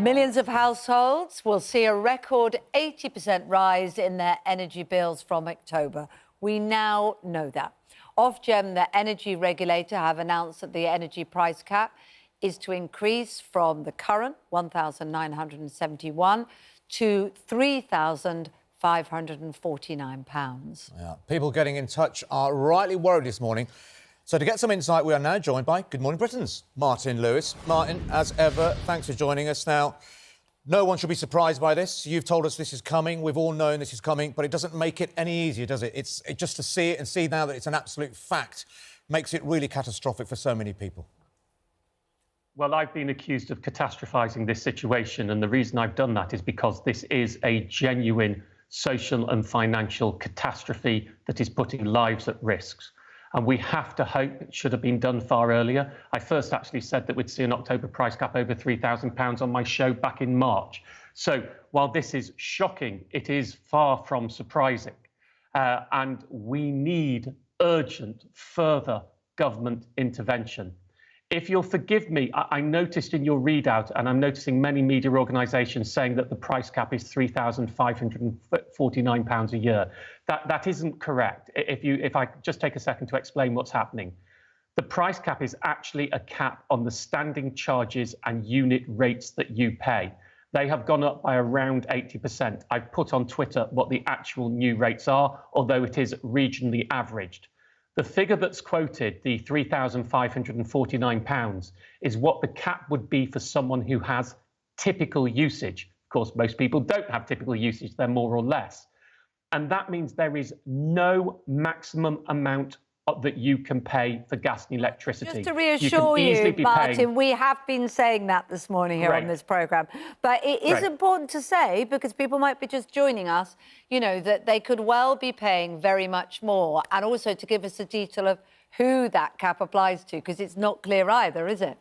Millions of households will see a record 80% rise in their energy bills from October. We now know that. Ofgem, the energy regulator, have announced that the energy price cap is to increase from the current £1,971 to £3,549. Yeah. People getting in touch are rightly worried this morning. So to get some insight, we are now joined by Good Morning Britain's Martin Lewis. Martin, as ever, thanks for joining us. Now, no one should be surprised by this. You've told us this is coming. We've all known this is coming, but it doesn't make it any easier, does it? It's just to see it and see now that it's an absolute fact makes it really catastrophic for so many people. Well, I've been accused of catastrophising this situation, and the reason I've done that is because this is a genuine social and financial catastrophe that is putting lives at risk. And we have to hope it should have been done far earlier. I first actually said that we'd see an October price cap over £3,000 on my show back in March. So while this is shocking, it is far from surprising. And we need urgent further government intervention. If you'll forgive me, I noticed in your readout, and I'm noticing many media organisations saying that the price cap is £3,549 a year. That isn't correct. If I just take a second to explain what's happening. The price cap is actually a cap on the standing charges and unit rates that you pay. They have gone up by around 80%. I've put on Twitter what the actual new rates are, although it is regionally averaged. The figure that's quoted, the £3,549, is what the cap would be for someone who has typical usage. Of course, most people don't have typical usage, they're more or less. And that means there is no maximum amount that you can pay for gas and electricity. Just to reassure you, Martin, we have been saying that this morning here on this programme. But it is important to say, because people might be just joining us, you know, that they could well be paying very much more. And also to give us a detail of who that cap applies to, because it's not clear either, is it?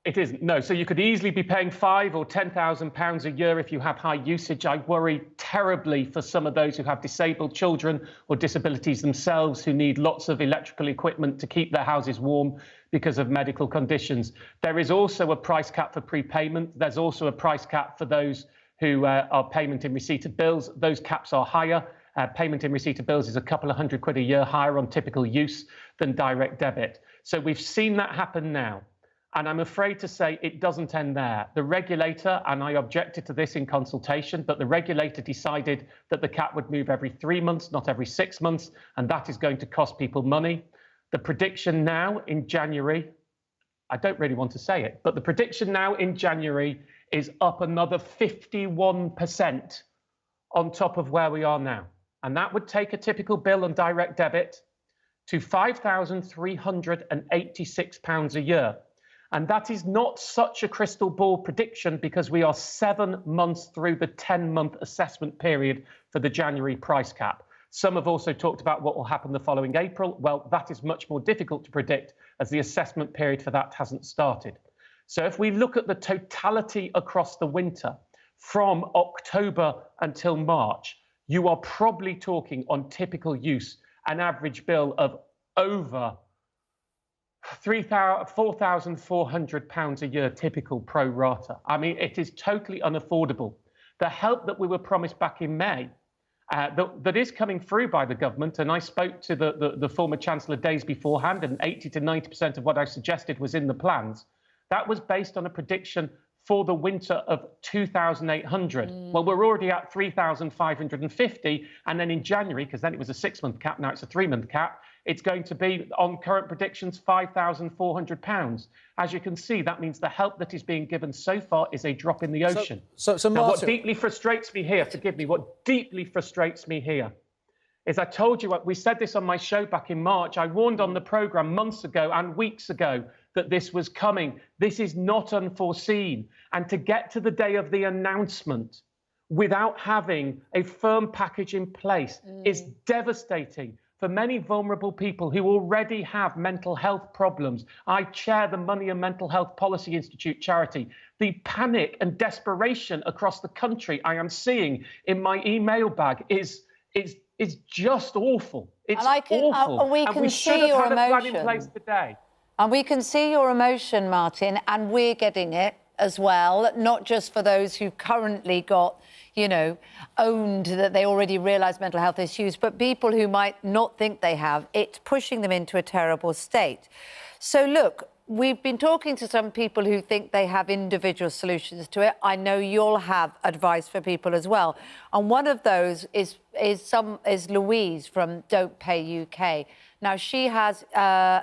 It isn't, no. So you could easily be paying £5,000 or £10,000 a year if you have high usage. I worry terribly for some of those who have disabled children or disabilities themselves who need lots of electrical equipment to keep their houses warm because of medical conditions. There is also a price cap for prepayment. There's also a price cap for those who are payment in receipt of bills. Those caps are higher. Payment in receipt of bills is a couple of £100 a year higher on typical use than direct debit. So we've seen that happen now. And I'm afraid to say it doesn't end there. The regulator, and I objected to this in consultation, but the regulator decided that the cap would move every 3 months, not every 6 months, and that is going to cost people money. The prediction now in January, I don't really want to say it, but the prediction now in January is up another 51% on top of where we are now. And that would take a typical bill on direct debit to £5,386 a year. And that is not such a crystal ball prediction because we are 7 months through the 10-month assessment period for the January price cap. Some have also talked about what will happen the following April. Well, that is much more difficult to predict as the assessment period for that hasn't started. So if we look at the totality across the winter, from October until March, you are probably talking on typical use an average bill of over £4,400 a year, typical pro rata. I mean, it is totally unaffordable. The help that we were promised back in May, that is coming through by the government, and I spoke to the former Chancellor days beforehand, and 80 to 90% of what I suggested was in the plans. That was based on a prediction for the winter of 2,800. Well, we're already at 3,550, and then in January, because then it was a 6-month cap, now it's a 3-month cap, it's going to be, on current predictions, £5,400. As you can see, that means the help that is being given so far is a drop in the ocean. So Martin, now, what deeply frustrates me here, forgive me, what deeply frustrates me here is I told you, we said this on my show back in March, I warned on the programme months ago and weeks ago that this was coming. This is not unforeseen. And to get to the day of the announcement without having a firm package in place is devastating for many vulnerable people who already have mental health problems. I chair the Money and Mental Health Policy Institute charity. The panic and desperation across the country I am seeing in my email bag is just awful. It's awful. We can see your emotion. And we should have had a plan in place today. And we can see your emotion, Martin, and we're getting it. as well, not just for those who currently got, you know, owned, that they already realise mental health issues, but people who might not think they have. It's pushing them into a terrible state. So, look, we've been talking to some people who think they have individual solutions to it. I know you'll have advice for people as well. And one of those is Louise from Don't Pay UK. Now, she has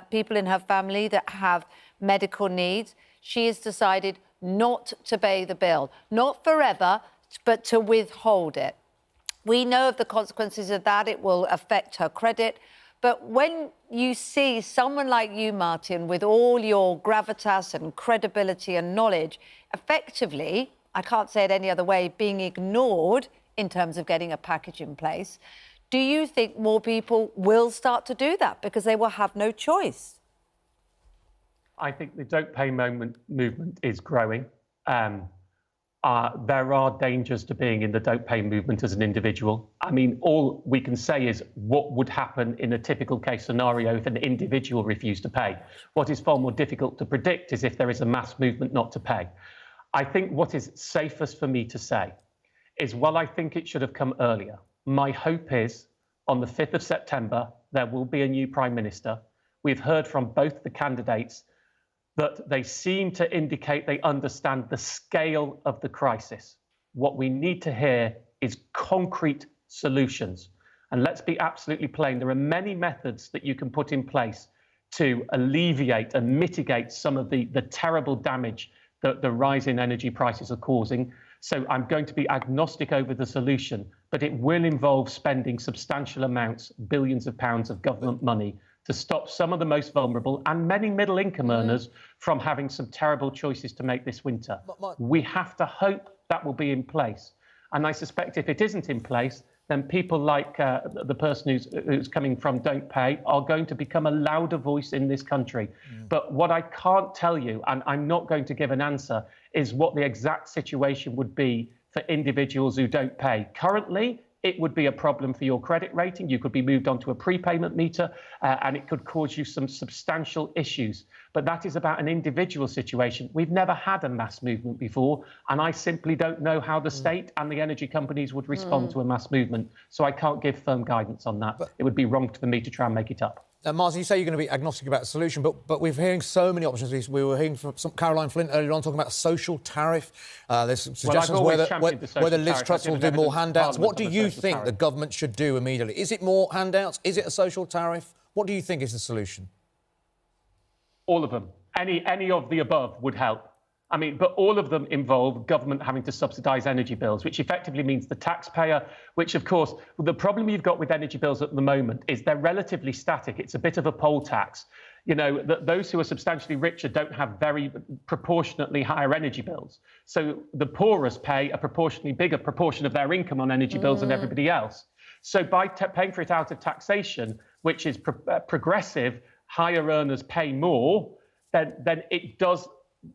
people in her family that have medical needs. She has decided not to pay the bill, not forever, but to withhold it. We know of the consequences of that. It will affect her credit. But when you see someone like you, Martin, with all your gravitas and credibility and knowledge, effectively, I can't say it any other way, being ignored in terms of getting a package in place, do you think more people will start to do that because they will have no choice? I think the Don't Pay movement is growing. There are dangers to being in the Don't Pay movement as an individual. I mean, all we can say is what would happen in a typical case scenario if an individual refused to pay. What is far more difficult to predict is if there is a mass movement not to pay. I think what is safest for me to say is, while I think it should have come earlier, my hope is on the 5th of September, there will be a new Prime Minister. We've heard from both the candidates that they seem to indicate they understand the scale of the crisis. What we need to hear is concrete solutions. And let's be absolutely plain, there are many methods that you can put in place to alleviate and mitigate some of the terrible damage that the rise in energy prices are causing. So I'm going to be agnostic over the solution, but it will involve spending substantial amounts, billions of pounds of government money to stop some of the most vulnerable and many middle-income earners from having some terrible choices to make this winter. We have to hope that will be in place. And I suspect if it isn't in place, then people like the person who's coming from Don't Pay are going to become a louder voice in this country. But what I can't tell you, and I'm not going to give an answer, is what the exact situation would be for individuals who don't pay. Currently, it would be a problem for your credit rating. You could be moved onto a prepayment meter and it could cause you some substantial issues. But that is about an individual situation. We've never had a mass movement before, and I simply don't know how the state and the energy companies would respond to a mass movement. So I can't give firm guidance on that. It would be wrong for me to try and make it up. Martin, you say you're going to be agnostic about the solution, but we're hearing so many options. We were hearing from Caroline Flint earlier on talking about a social tariff. There's suggestions whether Liz Truss will do more handouts. What do you think the government should do immediately? Is it more handouts? Is it a social tariff? What do you think is the solution? All of them. Any of the above would help. I mean, but all of them involve government having to subsidise energy bills, which effectively means the taxpayer, which, of course, the problem you've got with energy bills at the moment is they're relatively static. It's a bit of a poll tax. You know, those who are substantially richer don't have very proportionately higher energy bills. So the poorest pay a proportionally bigger proportion of their income on energy bills than everybody else. So by paying for it out of taxation, which is progressive, higher earners pay more, then it does.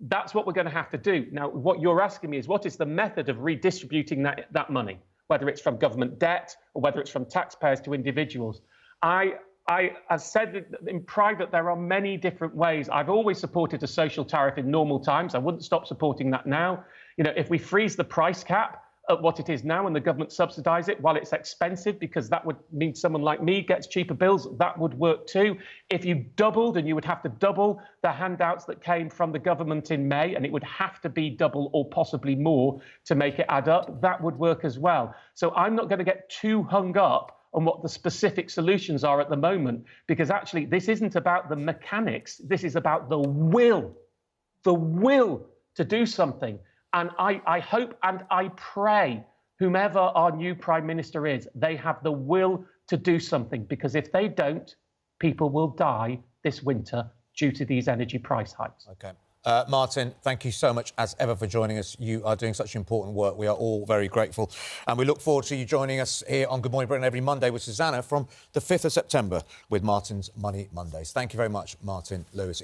That's what we're going to have to do. Now, what you're asking me is, what is the method of redistributing that money, whether it's from government debt or whether it's from taxpayers to individuals? I said in private, there are many different ways. I've always supported a social tariff in normal times. I wouldn't stop supporting that now. You know, if we freeze the price cap at what it is now and the government subsidise it while it's expensive, because that would mean someone like me gets cheaper bills, that would work too. If you doubled, and you would have to double the handouts that came from the government in May, and it would have to be double or possibly more to make it add up, that would work as well. So I'm not going to get too hung up on what the specific solutions are at the moment, because actually this isn't about the mechanics. This is about the will to do something. And I hope and I pray whomever our new Prime Minister is, they have the will to do something, because if they don't, people will die this winter due to these energy price hikes. OK. Martin, thank you so much, as ever, for joining us. You are doing such important work. We are all very grateful. And we look forward to you joining us here on Good Morning Britain every Monday with Susanna from the 5th of September with Martin's Money Mondays. Thank you very much, Martin Lewis.